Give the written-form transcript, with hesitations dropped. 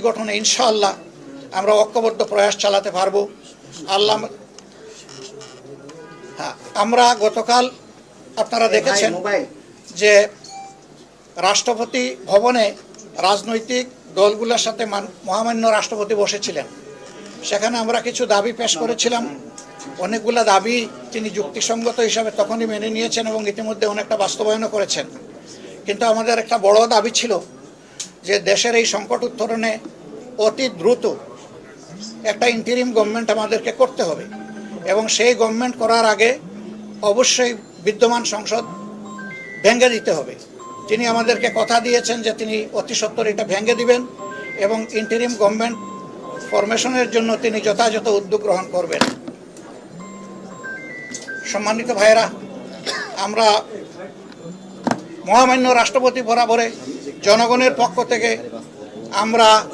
গঠনে ইনশাআল্লাহ আমরা ঐক্যবদ্ধ প্রয়াস চালাতে পারবো। আল্লাহ হ্যাঁ, আমরা গতকাল আপনারা দেখেছেন যে রাষ্ট্রপতি ভবনে রাজনৈতিক দলগুলোর সাথে মহামান্য রাষ্ট্রপতি বসেছিলেন। সেখানে আমরা কিছু দাবি পেশ করেছিলাম। অনেকগুলো দাবি তিনি যুক্তিসঙ্গত হিসাবে তখনই মেনে নিয়েছেন এবং ইতিমধ্যে অনেকটা বাস্তবায়নও করেছেন। কিন্তু আমাদের একটা বড় দাবি ছিল যে দেশের এই সংকট উত্তরণে অতি দ্রুত একটা ইন্টারিম গভর্নমেন্ট আমাদেরকে করতে হবে এবং সেই গভর্নমেন্ট করার আগে অবশ্যই বিদ্যমান সংসদ ভেঙে দিতে হবে। তিনি আমাদেরকে কথা দিয়েছেন যে তিনি অতি সত্বর এটা ভেঙে দিবেন এবং ইন্টারিম গভর্নমেন্ট ফরমেশনের জন্য তিনি যথাযথ উদ্যোগ গ্রহণ করবেন। সম্মানিত ভাইয়েরা, আমরা মহামান্য রাষ্ট্রপতি বরাবরে জনগণের পক্ষ থেকে আমরা